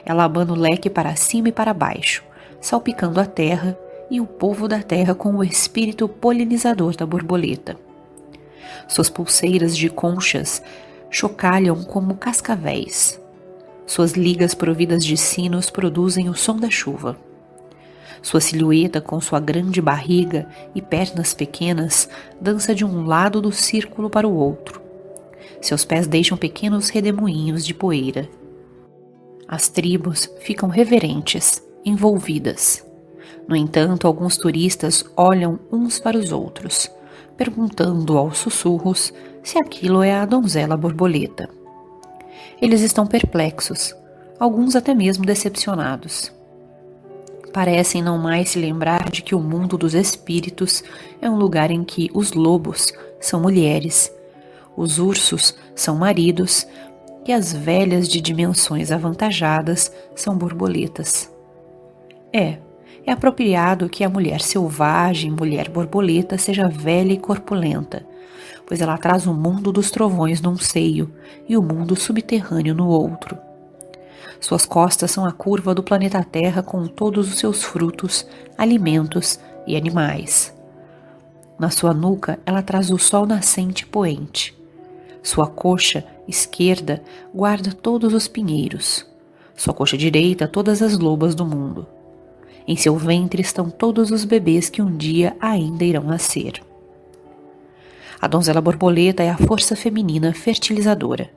Ela abana o leque para cima e para baixo, salpicando a terra e o povo da terra com o espírito polinizador da borboleta. Suas pulseiras de conchas chocalham como cascavéis. Suas ligas providas de sinos produzem o som da chuva. Sua silhueta, com sua grande barriga e pernas pequenas, dança de um lado do círculo para o outro. Seus pés deixam pequenos redemoinhos de poeira. As tribos ficam reverentes, envolvidas. No entanto, alguns turistas olham uns para os outros, perguntando aos sussurros se aquilo é a donzela borboleta. Eles estão perplexos, alguns até mesmo decepcionados. Parecem não mais se lembrar de que o mundo dos espíritos é um lugar em que os lobos são mulheres, os ursos são maridos e as velhas de dimensões avantajadas são borboletas. É apropriado que a mulher selvagem, mulher borboleta, seja velha e corpulenta, pois ela traz o mundo dos trovões num seio e o mundo subterrâneo no outro. Suas costas são a curva do planeta Terra com todos os seus frutos, alimentos e animais. Na sua nuca, ela traz o sol nascente e poente. Sua coxa esquerda guarda todos os pinheiros. Sua coxa direita, todas as lobas do mundo. Em seu ventre estão todos os bebês que um dia ainda irão nascer. A donzela borboleta é a força feminina fertilizadora.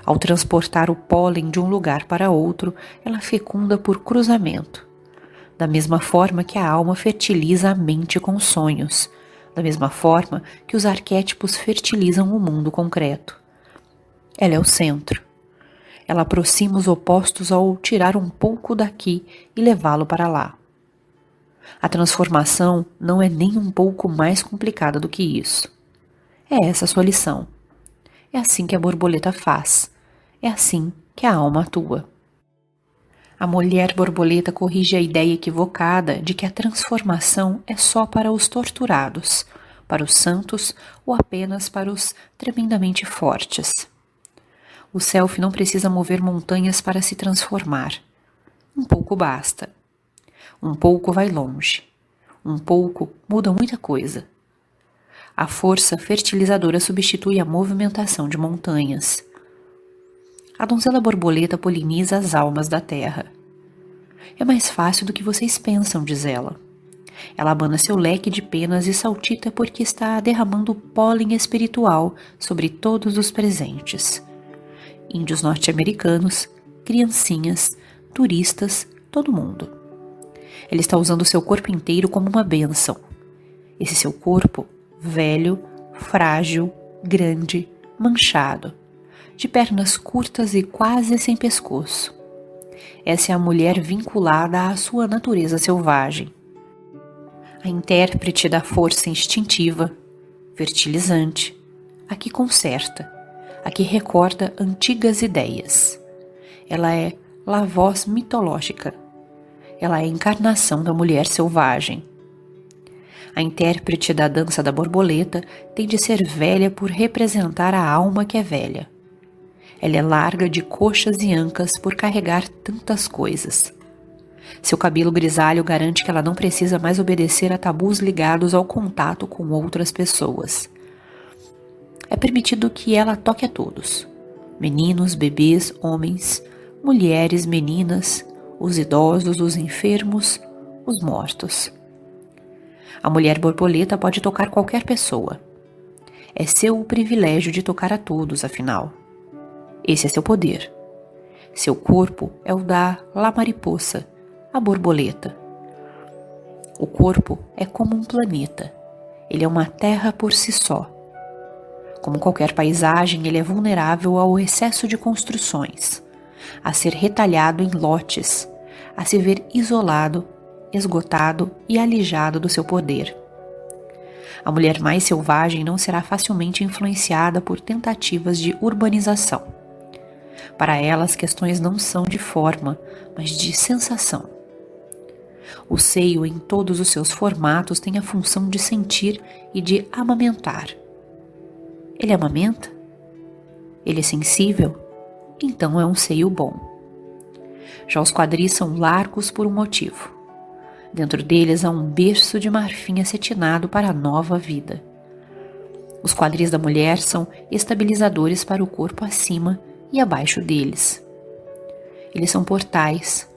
Ao transportar o pólen de um lugar para outro, ela fecunda por cruzamento. Da mesma forma que a alma fertiliza a mente com sonhos, da mesma forma que os arquétipos fertilizam o mundo concreto. Ela é o centro. Ela aproxima os opostos ao tirar um pouco daqui e levá-lo para lá. A transformação não é nem um pouco mais complicada do que isso. É essa a sua lição. É assim que a borboleta faz. É assim que a alma atua. A mulher borboleta corrige a ideia equivocada de que a transformação é só para os torturados, para os santos ou apenas para os tremendamente fortes. O self não precisa mover montanhas para se transformar. Um pouco basta. Um pouco vai longe. Um pouco muda muita coisa. A força fertilizadora substitui a movimentação de montanhas. A donzela borboleta poliniza as almas da terra. É mais fácil do que vocês pensam, diz ela. Ela abana seu leque de penas e saltita porque está derramando pólen espiritual sobre todos os presentes. Índios norte-americanos, criancinhas, turistas, todo mundo. Ela está usando seu corpo inteiro como uma bênção. Esse seu corpo, velho, frágil, grande, manchado, de pernas curtas e quase sem pescoço. Essa é a mulher vinculada à sua natureza selvagem. A intérprete da força instintiva, fertilizante, a que conserta, a que recorda antigas ideias. Ela é a voz mitológica. Ela é a encarnação da mulher selvagem. A intérprete da dança da borboleta tem de ser velha por representar a alma que é velha. Ela é larga de coxas e ancas por carregar tantas coisas. Seu cabelo grisalho garante que ela não precisa mais obedecer a tabus ligados ao contato com outras pessoas. É permitido que ela toque a todos: meninos, bebês, homens, mulheres, meninas, os idosos, os enfermos, os mortos. A mulher borboleta pode tocar qualquer pessoa. É seu privilégio de tocar a todos, afinal. Esse é seu poder. Seu corpo é o da mariposa, a borboleta. O corpo é como um planeta. Ele é uma terra por si só. Como qualquer paisagem, ele é vulnerável ao excesso de construções, a ser retalhado em lotes, a se ver isolado, esgotado e alijado do seu poder. A mulher mais selvagem não será facilmente influenciada por tentativas de urbanização. Para ela, as questões não são de forma, mas de sensação. O seio, em todos os seus formatos, tem a função de sentir e de amamentar. Ele amamenta? Ele é sensível? Então é um seio bom. Já os quadris são largos por um motivo. Dentro deles há um berço de marfim acetinado para a nova vida. Os quadris da mulher são estabilizadores para o corpo acima e abaixo deles. Eles são portais,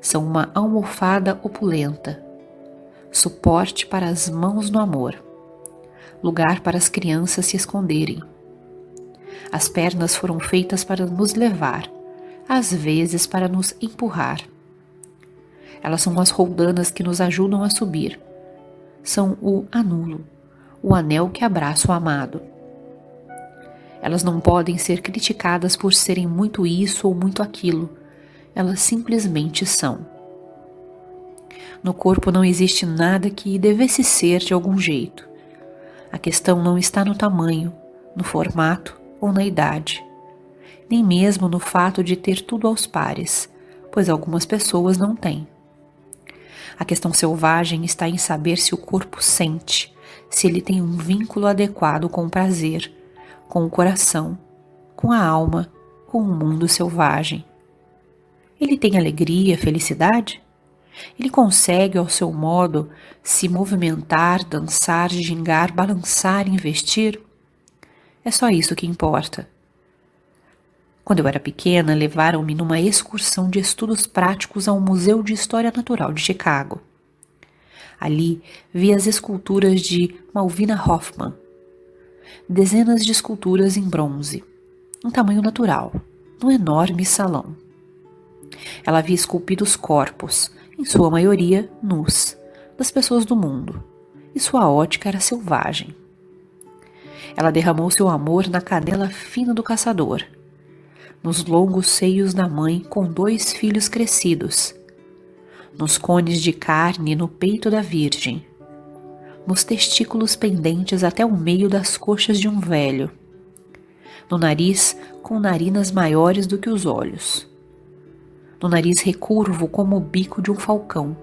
são uma almofada opulenta, suporte para as mãos no amor, lugar para as crianças se esconderem. As pernas foram feitas para nos levar, às vezes para nos empurrar. Elas são as roldanas que nos ajudam a subir. São o anulo, o anel que abraça o amado. Elas não podem ser criticadas por serem muito isso ou muito aquilo. Elas simplesmente são. No corpo não existe nada que devesse ser de algum jeito. A questão não está no tamanho, no formato ou na idade, nem mesmo no fato de ter tudo aos pares, pois algumas pessoas não têm. A questão selvagem está em saber se o corpo sente, se ele tem um vínculo adequado com o prazer, com o coração, com a alma, com o mundo selvagem. Ele tem alegria, felicidade? Ele consegue, ao seu modo, se movimentar, dançar, gingar, balançar e investir? É só isso que importa. Quando eu era pequena, levaram-me numa excursão de estudos práticos ao Museu de História Natural de Chicago. Ali vi as esculturas de Malvina Hoffman, dezenas de esculturas em bronze, em tamanho natural, num enorme salão. Ela havia esculpido os corpos, em sua maioria nus, das pessoas do mundo, e sua ótica era selvagem. Ela derramou seu amor na canela fina do caçador, nos longos seios da mãe com 2 filhos crescidos, nos cones de carne no peito da virgem, nos testículos pendentes até o meio das coxas de um velho, no nariz com narinas maiores do que os olhos, no nariz recurvo como o bico de um falcão,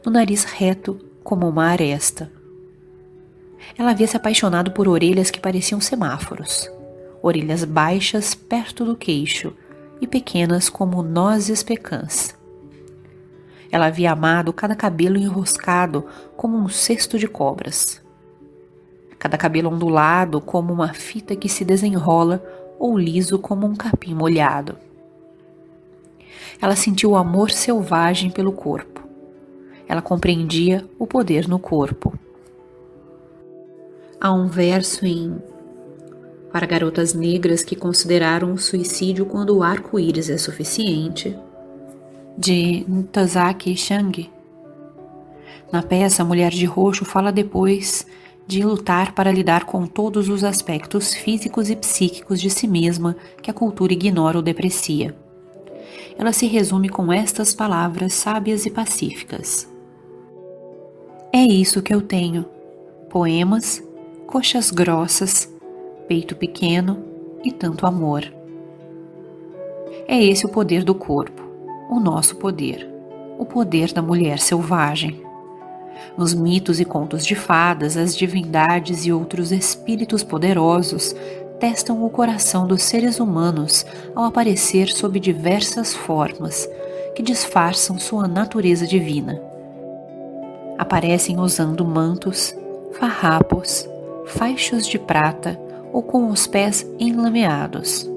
no nariz reto como uma aresta. Ela havia se apaixonado por orelhas que pareciam semáforos, orelhas baixas perto do queixo e pequenas como nozes pecãs. Ela havia amado cada cabelo enroscado como um cesto de cobras, cada cabelo ondulado como uma fita que se desenrola ou liso como um capim molhado. Ela sentiu o amor selvagem pelo corpo. Ela compreendia o poder no corpo. Há um verso em Para garotas negras que consideraram o suicídio quando o arco-íris é suficiente, de Ntozake Shange. Na peça, a mulher de roxo fala depois de lutar para lidar com todos os aspectos físicos e psíquicos de si mesma que a cultura ignora ou deprecia. Ela se resume com estas palavras sábias e pacíficas. É isso que eu tenho: poemas, coxas grossas, peito pequeno e tanto amor. É esse o poder do corpo, o nosso poder, o poder da mulher selvagem. Nos mitos e contos de fadas, as divindades e outros espíritos poderosos testam o coração dos seres humanos ao aparecer sob diversas formas que disfarçam sua natureza divina. Aparecem usando mantos, farrapos, faixos de prata ou com os pés enlameados.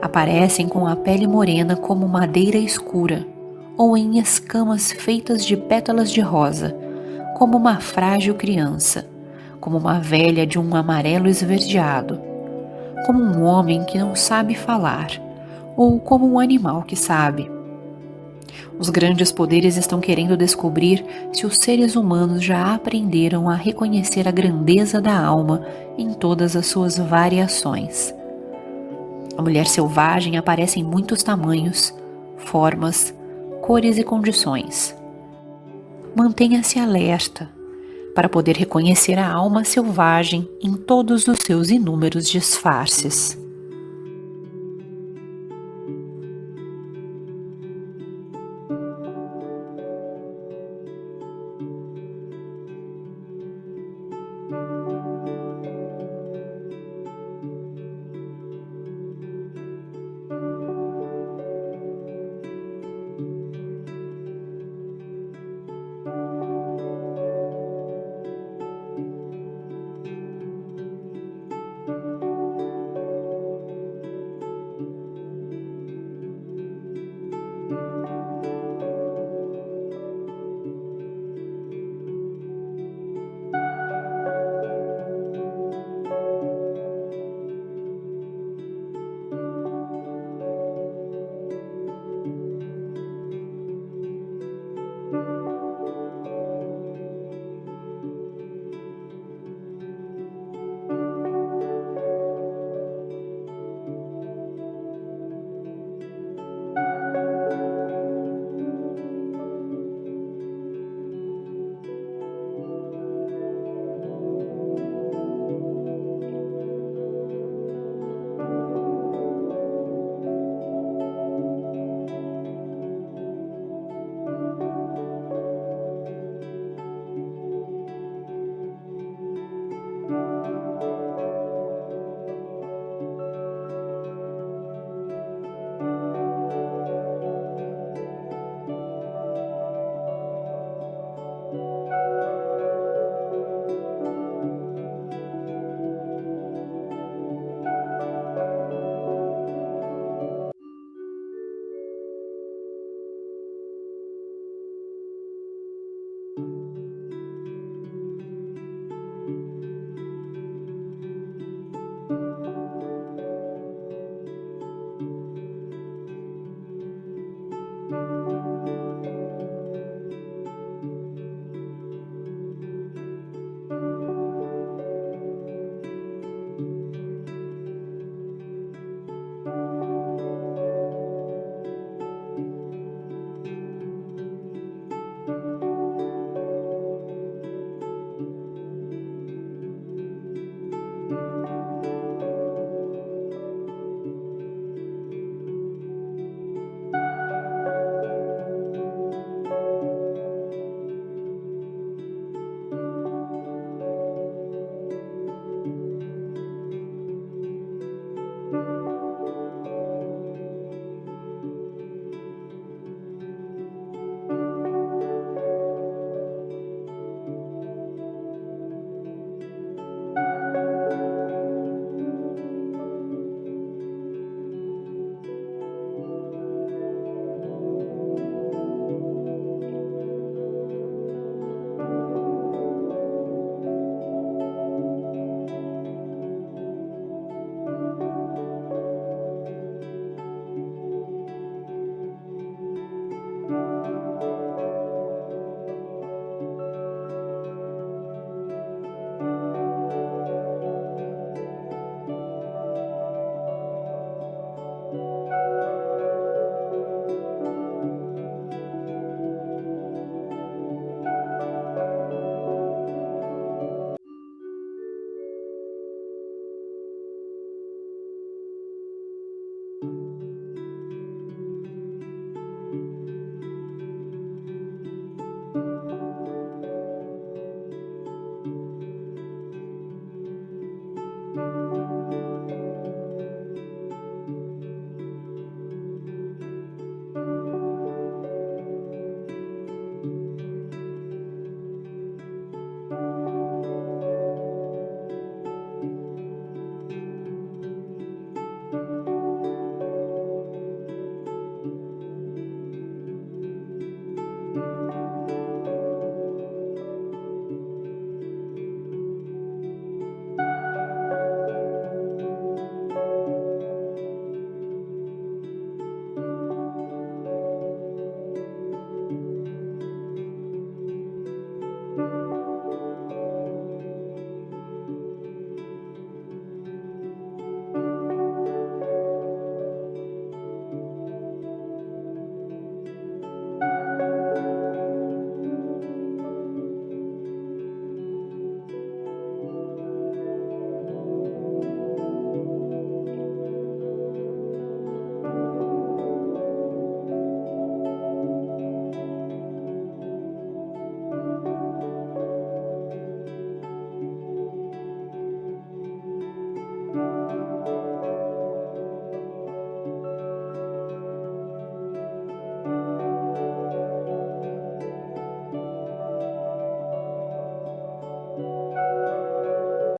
Aparecem com a pele morena como madeira escura, ou em escamas feitas de pétalas de rosa, como uma frágil criança, como uma velha de um amarelo esverdeado, como um homem que não sabe falar, ou como um animal que sabe. Os grandes poderes estão querendo descobrir se os seres humanos já aprenderam a reconhecer a grandeza da alma em todas as suas variações. A mulher selvagem aparece em muitos tamanhos, formas, cores e condições. Mantenha-se alerta para poder reconhecer a alma selvagem em todos os seus inúmeros disfarces.